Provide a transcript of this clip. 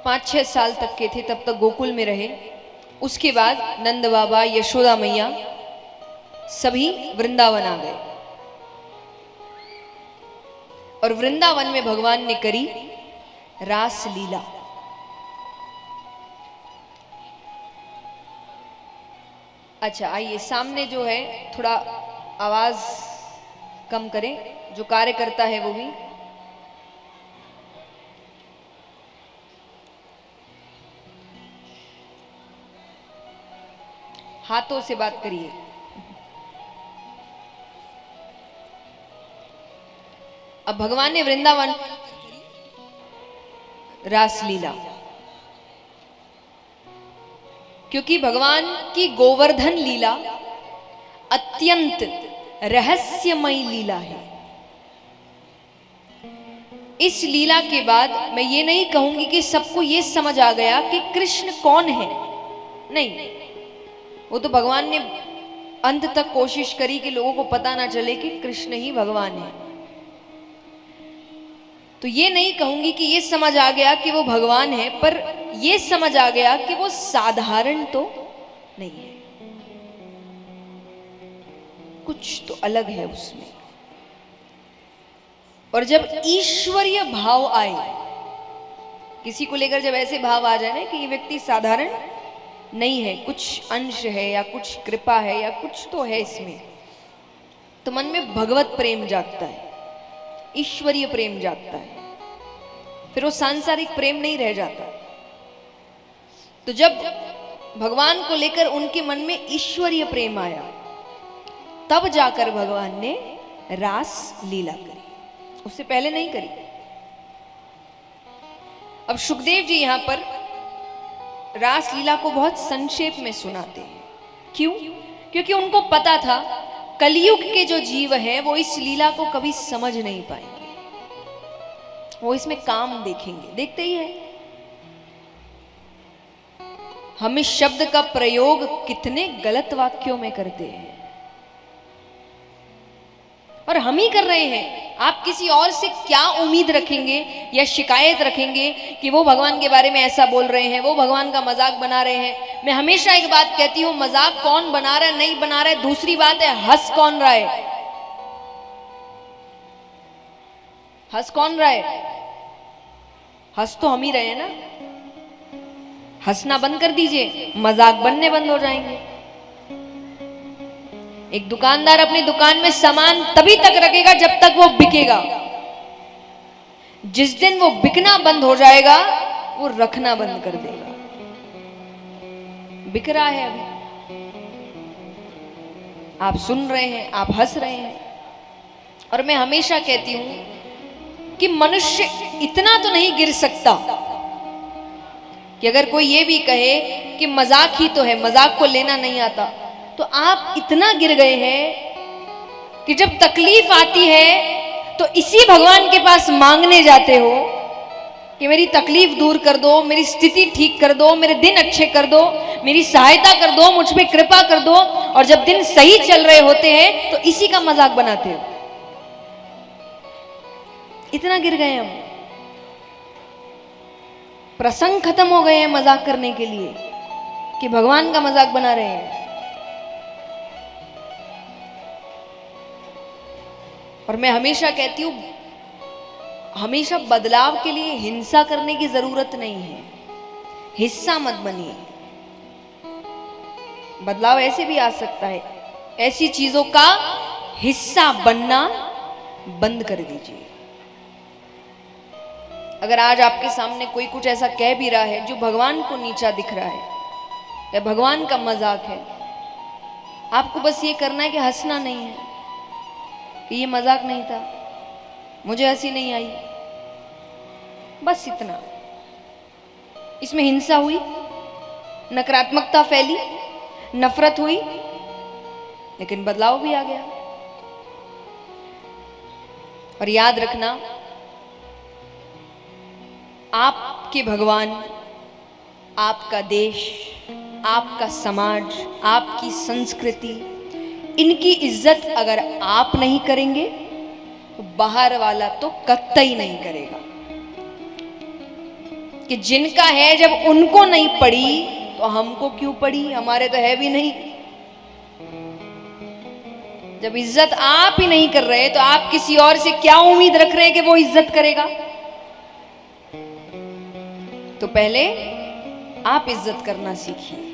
5-6 साल तक के थे, तब तक गोकुल में रहे। उसके बाद नंद बाबा, यशोदा मैया सभी वृंदावन आ गए और वृंदावन में भगवान ने करी रास लीला। अच्छा आइए, सामने जो है थोड़ा आवाज कम करें, जो कार्यकर्ता है वो भी। हाथों से बात करिए। अब भगवान ने वृंदावन रास लीला, क्योंकि भगवान की गोवर्धन लीला अत्यंत रहस्यमयी लीला है। इस लीला के बाद मैं ये नहीं कहूंगी कि सबको ये समझ आ गया कि कृष्ण कौन है, नहीं, वो तो भगवान ने अंत तक कोशिश करी कि लोगों को पता ना चले कि कृष्ण ही भगवान है। तो ये नहीं कहूंगी कि ये समझ आ गया कि वो भगवान है, पर ये समझ आ गया कि वो साधारण तो नहीं है, कुछ तो अलग है उसमें। और जब ईश्वरीय भाव आए, किसी को लेकर जब ऐसे भाव आ जाए ना कि ये व्यक्ति साधारण नहीं है, कुछ अंश है या कुछ कृपा है या कुछ तो है इसमें, तो मन में भगवत प्रेम जागता है, ईश्वरीय प्रेम जागता है, फिर वो सांसारिक प्रेम नहीं रह जाता। तो जब भगवान को लेकर उनके मन में ईश्वरीय प्रेम आया, तब जाकर भगवान ने रास लीला करी, उससे पहले नहीं करी। अब सुखदेव जी यहां पर रास लीला को बहुत संक्षेप में सुनाते हैं। क्यों? क्योंकि उनको पता था कलयुग के जो जीव हैं वो इस लीला को कभी समझ नहीं पाएंगे, वो इसमें काम देखेंगे। देखते ही है हम इस शब्द का प्रयोग कितने गलत वाक्यों में करते हैं, और हम ही कर रहे हैं। आप किसी और से क्या उम्मीद रखेंगे या शिकायत रखेंगे कि वो भगवान के बारे में ऐसा बोल रहे हैं, वो भगवान का मजाक बना रहे हैं। मैं हमेशा एक बात कहती हूं, मजाक कौन बना रहा है नहीं बना रहा है दूसरी बात है, हंस कौन रहा है, हंस कौन रहा है? हंस तो हम ही रहे हैं ना। हंसना बंद कर दीजिए, मजाक बनने बंद हो जाएंगे। एक दुकानदार अपनी दुकान में सामान तभी तक रखेगा जब तक वो बिकेगा। जिस दिन वो बिकना बंद हो जाएगा वो रखना बंद कर देगा। बिक रहा है अभी, आप सुन रहे हैं, आप हंस रहे हैं। और मैं हमेशा कहती हूं कि मनुष्य इतना तो नहीं गिर सकता कि अगर कोई ये भी कहे कि मजाक ही तो है, मजाक को लेना नहीं आता, तो आप इतना गिर गए हैं कि जब तकलीफ आती है तो इसी भगवान के पास मांगने जाते हो कि मेरी तकलीफ दूर कर दो, मेरी स्थिति ठीक कर दो, मेरे दिन अच्छे कर दो, मेरी सहायता कर दो, मुझ पे कृपा कर दो। और जब दिन सही चल रहे होते हैं तो इसी का मजाक बनाते हो। इतना गिर गए हम, प्रसंग खत्म हो गए हैं मजाक करने के लिए कि भगवान का मजाक बना रहे हैं। और मैं हमेशा कहती हूं, हमेशा बदलाव के लिए हिंसा करने की जरूरत नहीं है, हिस्सा मत बनिए। बदलाव ऐसे भी आ सकता है, ऐसी चीजों का हिस्सा बनना बंद कर दीजिए। अगर आज आपके सामने कोई कुछ ऐसा कह भी रहा है जो भगवान को नीचा दिख रहा है या भगवान का मजाक है, आपको बस ये करना है कि हंसना नहीं है कि ये मजाक नहीं था, मुझे हंसी नहीं आई, बस इतना। इसमें हिंसा हुई, नकारात्मकता फैली, नफरत हुई, लेकिन बदलाव भी आ गया। और याद रखना, आपके भगवान, आपका देश, आपका समाज, आपकी संस्कृति, इनकी इज्जत अगर आप नहीं करेंगे तो बाहर वाला तो कतई नहीं करेगा। कि जिनका है जब उनको नहीं पड़ी तो हमको क्यों पड़ी, हमारे तो है भी नहीं। जब इज्जत आप ही नहीं कर रहे तो आप किसी और से क्या उम्मीद रख रहे हैं कि वो इज्जत करेगा। तो पहले आप इज्जत करना सीखिए।